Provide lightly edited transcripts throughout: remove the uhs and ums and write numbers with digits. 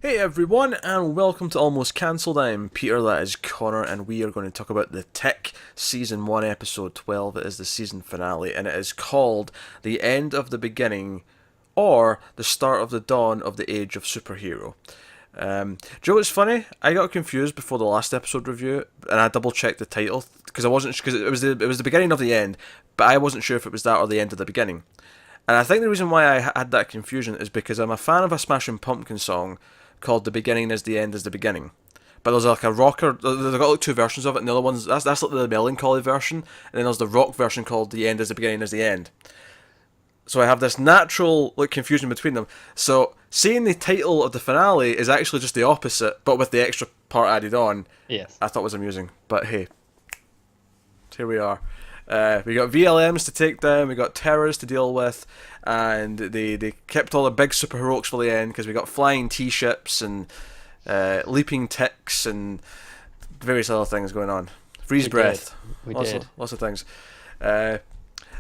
Hey everyone, and welcome to Almost Cancelled. I'm Peter, that is Connor, and we are going to talk about The Tick, Season 1, Episode 12. It is the season finale, and it is called The End of the Beginning, or The Start of the Dawn of the Age of Superhero. Do you know what's funny? I got confused before the last episode review, and I double checked the title, because I wasn't, because it was the beginning of the end, but I wasn't sure if it was that or the end of the beginning. And I think the reason why I had that confusion is because I'm a fan of a Smashing Pumpkin song called "The Beginning Is the End Is the Beginning." But there's like a rocker. They've got like two versions of it, and the other one's that's like the melancholy version, and then there's the rock version called "The End Is the Beginning Is the End." So I have this natural like confusion between them. So seeing the title of the finale is actually just the opposite, but with the extra part added on, Yes. I thought was amusing. But hey, here we are. We got VLMs to take down, we got terrors to deal with, and they kept all the big super heroics for the end because we got flying T-ships and leaping ticks and various other things going on. Freeze We breath, did. We lots did. of lots of things. Uh,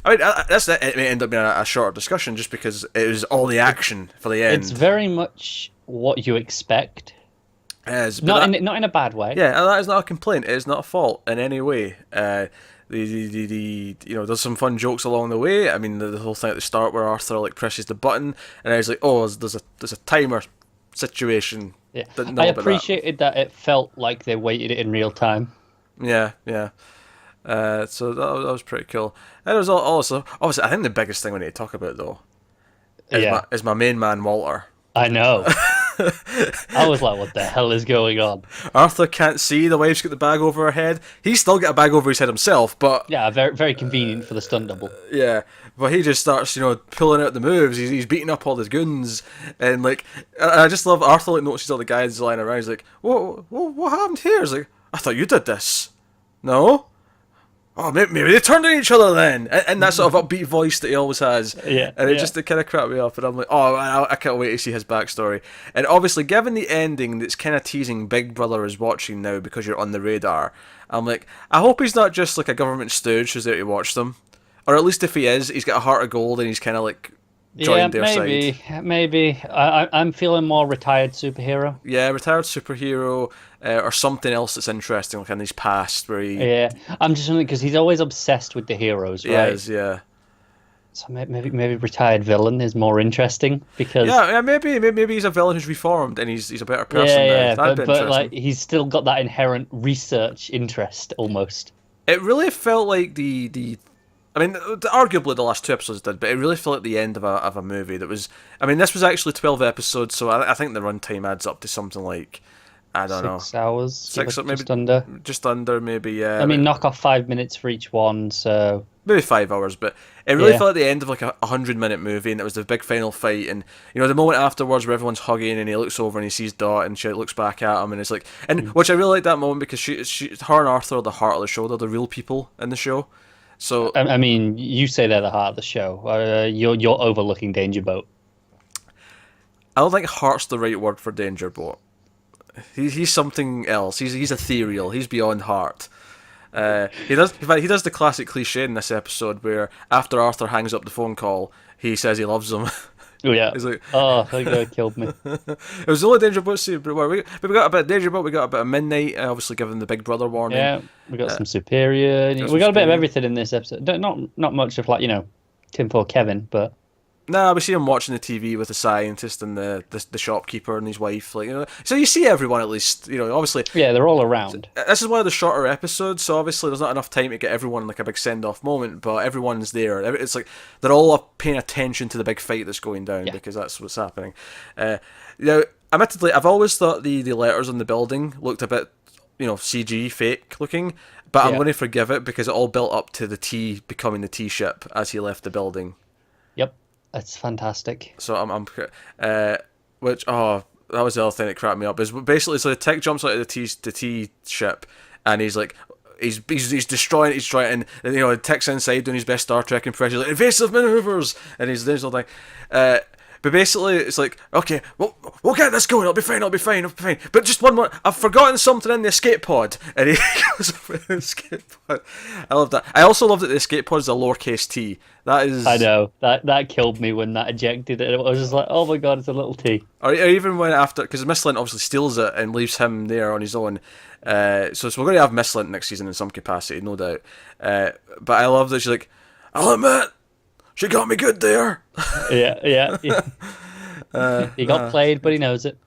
I mean, it may end up being a shorter discussion just because it was all the action for the It's end. very much what you expect. As, but Not that, in not in a bad way. Yeah, and that is not a complaint. It is not a fault in any way. There's some fun jokes along the way. I mean, the whole thing at the start where Arthur like presses the button, and I was like, oh, there's a timer situation. Yeah. Didn't I know about that. appreciated that it felt like they waited it in real time. Yeah, yeah. So that was pretty cool. And it was also obviously I think the biggest thing we need to talk about though is Yeah. my main man Walter. I know. I was like, what the hell is going on? Arthur can't see the wife's got the bag over her head. He's still got a bag over his head himself, but Yeah, very convenient for the stunt double. yeah, but he just starts, pulling out the moves. He's beating up all his goons, and like, I just love Arthur. Like, notices all the guys lying around. He's like, what happened here?" He's like, "I thought you did this." No. Oh, maybe they turned on each other then, and that sort of upbeat voice that he always has, Yeah, and yeah. it kind of cracked me up. And I'm like, oh, I can't wait to see his backstory. And obviously, given the ending, that's kind of teasing Big Brother is watching now because you're on the radar. I'm like, I hope he's not just like a government stooge who's there to watch them, or at least if he is, he's got a heart of gold and he's kind of like Yeah, joined their side. maybe. I'm feeling more retired superhero. Yeah, retired superhero, or something else that's interesting, like in his past where he, Yeah, I'm just wondering because he's always obsessed with the heroes, he right? is, yeah. So maybe retired villain is more interesting because Yeah, maybe he's a villain who's reformed and he's a better person now. yeah, That'd be but interesting. like he's still got that inherent research interest almost. It really felt like the I mean, arguably the last two episodes did, but it really felt like the end of a movie that was. I mean, this was actually 12 episodes, so I think the runtime adds up to something like, I don't know, 6 hours, six, maybe just under. just under, maybe, yeah. I mean, knock off 5 minutes for each one, so Maybe 5 hours, but it really yeah. felt like the end of like a 100-minute movie, and it was the big final fight, and the moment afterwards where everyone's hugging, and he looks over and he sees Dot, and she looks back at him, and it's like, and which I really like that moment because her and Arthur are the heart of the show, they're the real people in the show, so I mean, you say they're the heart of the show. You're overlooking Danger Boat. I don't think heart's the right word for Danger Boat. He's something else. He's ethereal. He's beyond heart. He does. In fact, he does the classic cliche in this episode where after Arthur hangs up the phone call, he says he loves him. Oh yeah. He's like, Oh, that killed me. it was the only Danger Boat scene, but we got a bit of Danger Boat. We got a bit of Midnight, obviously given the Big Brother warning. Yeah, we got some Superior. got We some got a bit of Superior. everything in this episode. Not much of like tinfoil Kevin, but Nah, we see him watching the TV with the scientist and the shopkeeper and his wife, like So you see everyone at least, obviously. yeah, they're all around. This is one of the shorter episodes, so obviously there's not enough time to get everyone like a big send off moment, but everyone's there. It's like they're all paying attention to the big fight that's going down Yeah. because that's what's happening. Now, admittedly, I've always thought the letters on the building looked a bit, CG fake looking, but I'm Yeah. going to forgive it because it all built up to the T becoming the T ship as he left the building. Yep, that's fantastic. So which that was the other thing that cracked me up is basically so the Tick jumps out of the T ship and he's like he's destroying it, he's trying, and the Tick's inside doing his best Star Trek impression, like evasive maneuvers, and he's doing something. But basically, it's like, okay, we'll get this going. It'll be fine. But just one more. I've forgotten something in the escape pod, and he goes over the escape pod. I love that. I also love that the escape pod is a lowercase t. That is. I know that killed me when that ejected it. I was just like, oh my god, it's a little t. Or even when after, because Michelin obviously steals it and leaves him there on his own. So we're going to have Michelin next season in some capacity, no doubt. But I love that she's like, I'll admit, she got me good there. Yeah. He got played, but he knows it.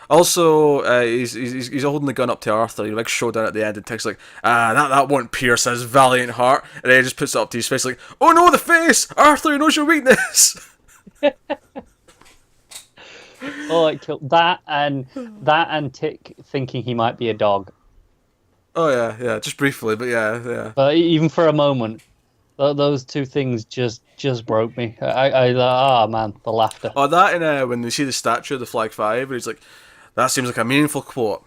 Also, he's holding the gun up to Arthur. You know, like showdown at the end, and Tig's like, that won't pierce his valiant heart. And then he just puts it up to his face, like, oh no, the face! Arthur, he knows your weakness. Oh, it killed that and Tick thinking he might be a dog. Oh yeah, just briefly, but yeah. But even for a moment, those two things just broke me. Man, the laughter. Oh, that and when they see the statue of the Flag Five, where he's like, that seems like a meaningful quote.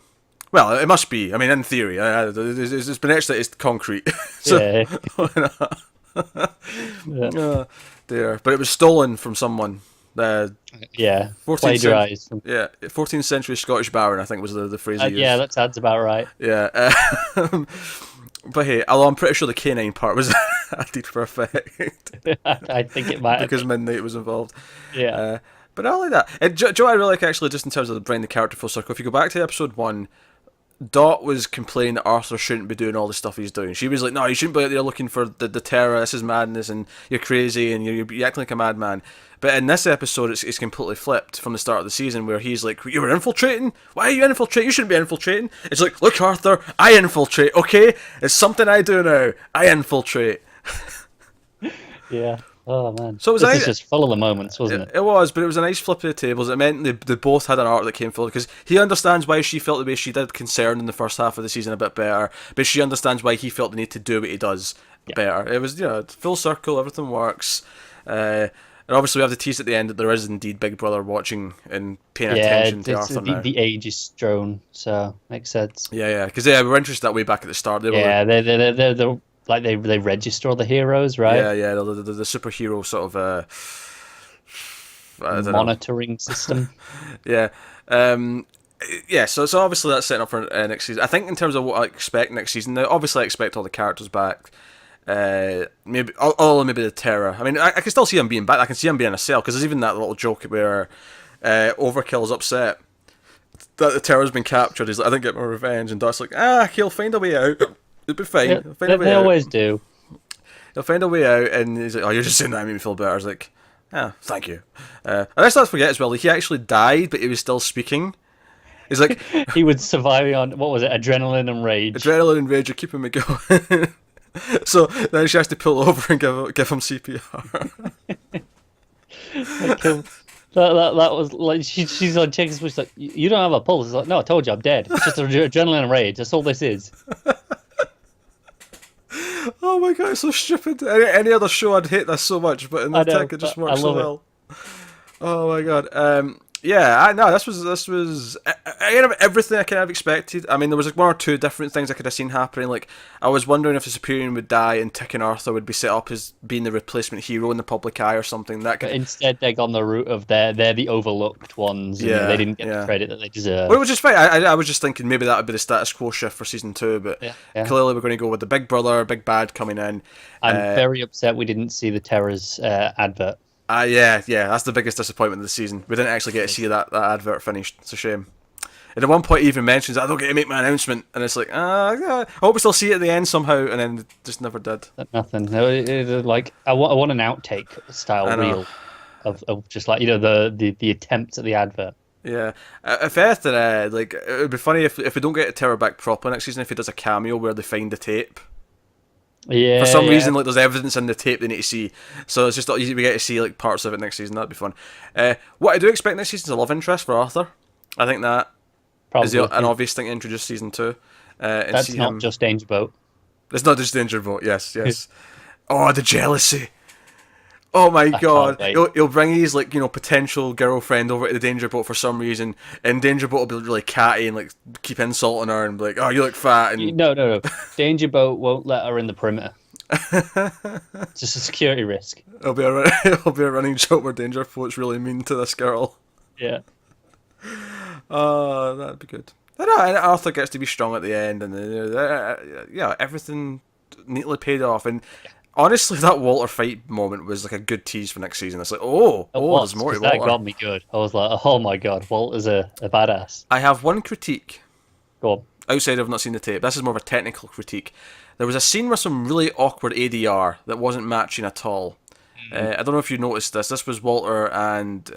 Well, it must be. I mean, in theory, it's been etched that it's concrete. So, Yeah. Oh, dear. But it was stolen from someone. Yeah, 14th plagiarized. 14th century Scottish baron, I think was the phrase he used. Yeah, that sounds about right. Yeah. But hey, although I'm pretty sure the canine part was added for effect. I think it might because Midnight was involved. Yeah. But I like that. And Joe, I really like actually, just in terms of bringing the character full circle, if you go back to episode 1, Dot was complaining that Arthur shouldn't be doing all the stuff he's doing. She was like, no, you shouldn't be out there looking for the terror, this is madness, and you're crazy, and you're acting like a madman. But in this episode, it's completely flipped from the start of the season, where he's like, you were infiltrating? Why are you infiltrating? You shouldn't be infiltrating. It's like, look, Arthur, I infiltrate, okay? It's something I do now. I infiltrate. Yeah. Oh man. So this is just full of the moments, wasn't it? It was, but it was a nice flip of the tables. It meant they both had an arc that came forward, because he understands why she felt the way she did, concerned in the first half of the season a bit better, but she understands why he felt the need to do what he does better. It was, full circle, everything works. And obviously we have the tease at the end that there is indeed Big Brother watching and paying attention to Arthur now. The age is strewn, so makes sense. Yeah, because we were interested that way back at the start. They're like they register all the heroes, right? Yeah, the superhero sort of monitoring system. Yeah. So obviously that's setting up for next season. I think in terms of what I expect next season, now obviously I expect all the characters back. Maybe the terror. I mean, I can still see him being back. I can see him being in a cell, because there's even that little joke where Overkill's upset that the terror's been captured. He's like, I didn't get my revenge, and Dot's like, he'll find a way out. It'll be fine. Yeah, they always do. He'll find a way out, and he's like, oh, you're just saying that to make me feel better. I was like, thank you. And let's not forget as well, he actually died, but he was still speaking. He's like, he was surviving on, what was it, adrenaline and rage. Adrenaline and rage are keeping me going. So then she has to pull over and give him CPR. That was like she's on checking. She's like, you don't have a pulse. It's like, no, I told you I'm dead. It's just adrenaline and rage. That's all this is. Oh my god, it's so stupid. Any other show I'd hate this so much, but in the tech it just works so well. Oh my god. This was kind of everything I kind of expected. I mean, there was like one or two different things I could have seen happening. Like, I was wondering if the Superior would die and Tick and Arthur would be set up as being the replacement hero in the public eye or something. But instead, they've gone the route of they're the overlooked ones. And they didn't get the credit that they deserve. Well, which is fine. I was just thinking maybe that would be the status quo shift for season 2, but clearly we're going to go with the big brother, big bad coming in. I'm very upset we didn't see the Terror's advert. That's the biggest disappointment of the season. We didn't actually get to see that advert finished. It's a shame. And at one point he even mentions, I don't get to make my announcement, and it's like, I hope we still see it at the end somehow, and then just never did. Nothing. No, like I want an outtake style reel of just like, the attempts at the advert. Yeah, if anything, like it would be funny if we don't get Terror back properly next season, if he does a cameo where they find the tape. Yeah. For some reason, like there's evidence in the tape they need to see, so it's just we get to see like parts of it next season. That'd be fun. What I do expect next season is a love interest for Arthur. I think that is an obvious thing to introduce season 2. And that's not just Danger Boat. It's not just Danger Boat. Yes. Oh, the jealousy. Oh my god! He'll bring his potential girlfriend over to the Danger Boat for some reason, and Danger Boat will be really catty and like keep insulting her and be like, "Oh, you look fat." And no. Danger Boat won't let her in the perimeter. Just a security risk. It'll be a running joke where Dangerfoot's really mean to this girl. Yeah. That'd be good. I know, and Arthur gets to be strong at the end, and yeah, everything neatly paid off. And honestly, that Walter fight moment was like a good tease for next season. It's like, there's more to That Walter. got me good. I was like, oh my god, Walter's a badass. I have one critique. Go on. Outside of not seeing the tape, this is more of a technical critique. There was a scene with some really awkward ADR that wasn't matching at all. I don't know if you noticed this. This was Walter and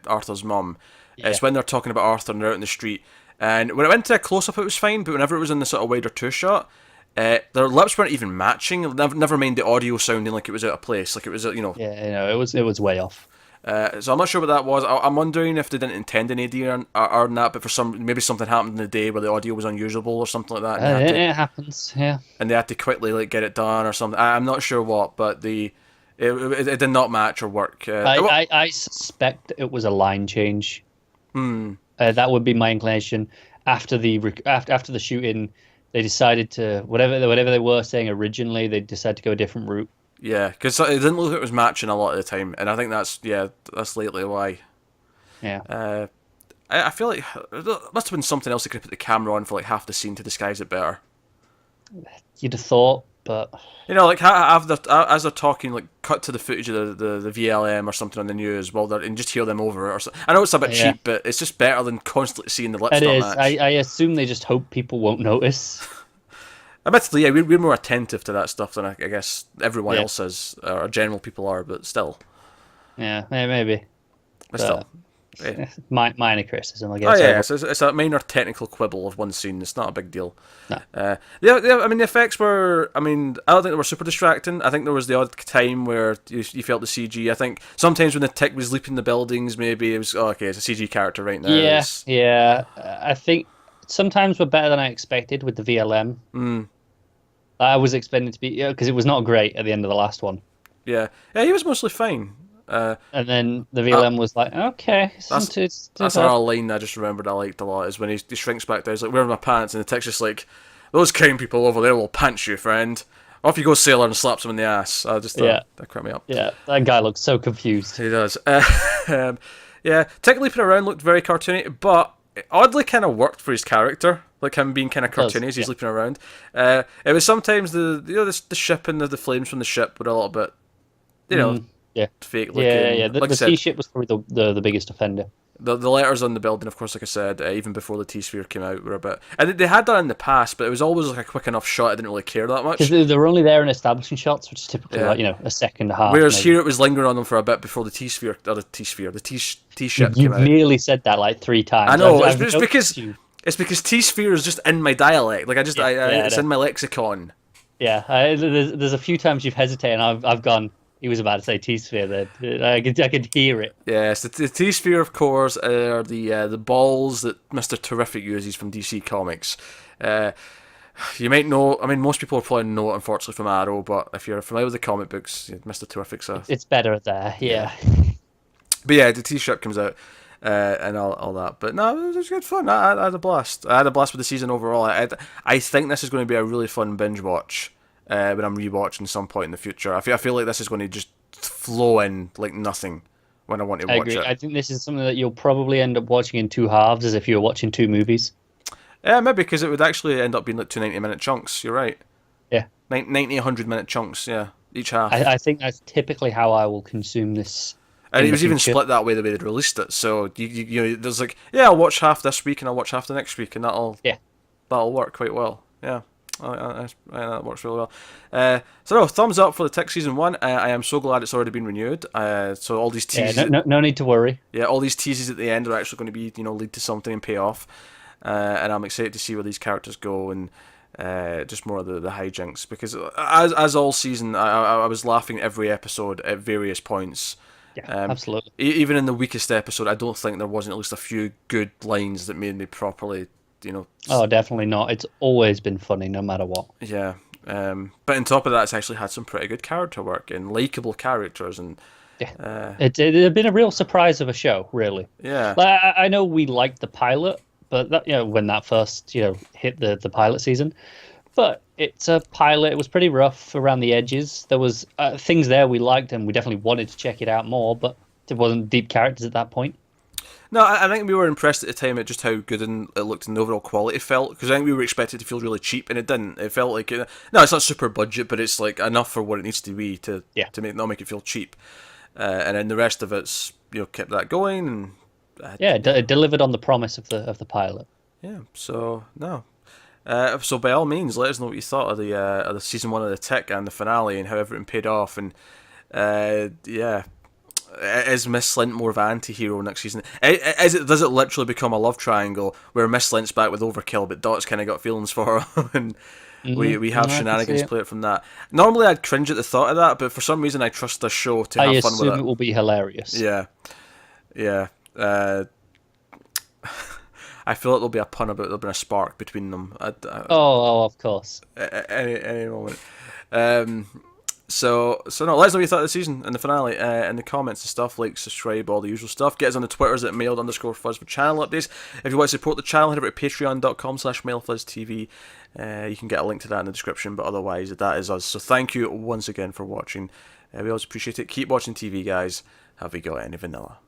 Arthur's mum. Yeah. It's when they're talking about Arthur and they're out in the street. And when it went to a close-up, it was fine, but whenever it was in the sort of wider two-shot, their lips weren't even matching. Never mind the audio sounding like it was out of place. Like it was, Yeah, it was way off. So I'm not sure what that was. I'm wondering if they didn't intend an ADR on that, but maybe something happened in the day where the audio was unusable or something like that. And It happens, yeah. and they had to quickly like get it done or something. I'm not sure what, but it did not match or work. I suspect it was a line change. That would be my inclination. After the shooting, they decided to whatever they were saying originally. They decided to go a different route. Yeah, because it didn't look like it was matching a lot of the time, and I think that's lately why. Yeah. I feel like there must have been something else they could have put the camera on for like half the scene to disguise it better. You'd have thought, but Like as they're talking, like cut to the footage of the VLM or something on the news and just hear them over it. I know it's a bit cheap, but it's just better than constantly seeing the lips it not is. match. I assume they just hope people won't notice. Admittedly, yeah, we're more attentive to that stuff than I guess everyone else is, or general people are, but still. Yeah, maybe. But still. Yeah. Minor criticism, I Oh guess. yeah, it's a minor technical quibble of one scene. It's not a big deal. No. I mean, the effects were. I mean, I don't think they were super distracting. I think there was the odd time where you felt the CG. I think sometimes when the tick was leaping the buildings, maybe it was okay. It's a CG character right now. Yeah. I think sometimes we're better than I expected with the VLM. I was expecting it to be because it was not great at the end of the last one. Yeah, he was mostly fine. And then the VLM was like, okay. That's another line I just remembered I liked a lot, is when he shrinks back down, he's like, where are my pants? And the text just like, those kind people over there will pants you, friend. Off you go, sailor, and slaps him in the ass. I just thought, that cracked me up. Yeah, that guy looks so confused. He does. Tick leaping around looked very cartoony, but it oddly kind of worked for his character. Like him being kind of cartoony as he's leaping around. It was sometimes the ship and the flames from the ship were a little bit, fake looking. Yeah. Like the T-ship was probably the biggest offender. The letters on the building, of course, like I said, even before the T-Sphere came out, were a bit... And they had that in the past, but it was always like a quick enough shot, I didn't really care that much. Because they were only there in establishing shots, which is typically a second and a half. Whereas maybe. here it was lingering on them for a bit before the T-Sphere, or the T-ship came out. You've nearly said that like 3 times. I know, it's because T-Sphere is just in my dialect. Like, it's in my lexicon. Yeah, there's a few times you've hesitated, and I've gone... He was about to say T-Sphere there. I could hear it. Yes, the T-Sphere, of course, are the balls that Mr. Terrific uses from DC Comics. You might know, I mean, most people will probably know it, unfortunately, from Arrow, but if you're familiar with the comic books, Mr. Terrific's It's better there, yeah. But yeah, the T-shirt comes out, and all that. But no, it was good fun. I had a blast. I had a blast with the season overall. I think this is going to be a really fun binge watch. When I'm rewatching some point in the future, I feel like this is going to just flow in like nothing when I want to watch it. I think this is something that you'll probably end up watching in 2 halves, as if you were watching 2 movies. Yeah, maybe, because it would actually end up being like 2 90-minute chunks. You're right. Yeah, 90, 100-minute chunks. Yeah, each half. I think that's typically how I will consume this. And it was even split that way the way they'd released it. So you there's like, I'll watch half this week and I'll watch half the next week, and that'll work quite well. Yeah. That works really well. So thumbs up for the Tick season 1. I am so glad it's already been renewed. So all these teases, no need to worry. Yeah, all these teases at the end are actually going to be lead to something and pay off. And I'm excited to see where these characters go, and just more of the hijinks, because as all season I was laughing every episode at various points. Yeah, absolutely. Even in the weakest episode, I don't think there wasn't at least a few good lines that made me properly. Oh, definitely not. It's always been funny, no matter what. Yeah, but on top of that, it's actually had some pretty good character work and likable characters, and it had been a real surprise of a show, really. Yeah, like, I know we liked the pilot, but that, when that first hit the pilot season, But it's a pilot. It was pretty rough around the edges. There was things there we liked, and we definitely wanted to check it out more. But it wasn't deep characters at that point. No, I think we were impressed at the time at just how good it looked and the overall quality felt, because I think we were expected to feel really cheap, and it didn't. It felt like no, it's not super budget, but it's like enough for what it needs to be to not make it feel cheap. And then the rest of it's kept that going, and it delivered on the promise of the pilot. Yeah. So no. So by all means, let us know what you thought of the season 1 of the Tick and the finale and how everything paid off, and is Miss Slint more of an anti-hero next season? Does it literally become a love triangle where Miss Slint's back with Overkill, but Dot's kind of got feelings for her, and we have shenanigans play it from that? Normally I'd cringe at the thought of that, but for some reason I trust the show to have fun with it. I assume it will be hilarious. Yeah. I feel like there'll be a pun about there'll be a spark between them. Of course. Any moment. So no, let us know what you thought of the season and the finale in the comments and stuff. Like, subscribe, all the usual stuff. Get us on the Twitters at mailed_fuzz for channel updates. If you want to support the channel, head over to patreon.com/mailfuzztv. You can get a link to that in the description, but otherwise that is us. So thank you once again for watching. We always appreciate it. Keep watching TV, guys. Have we got any vanilla?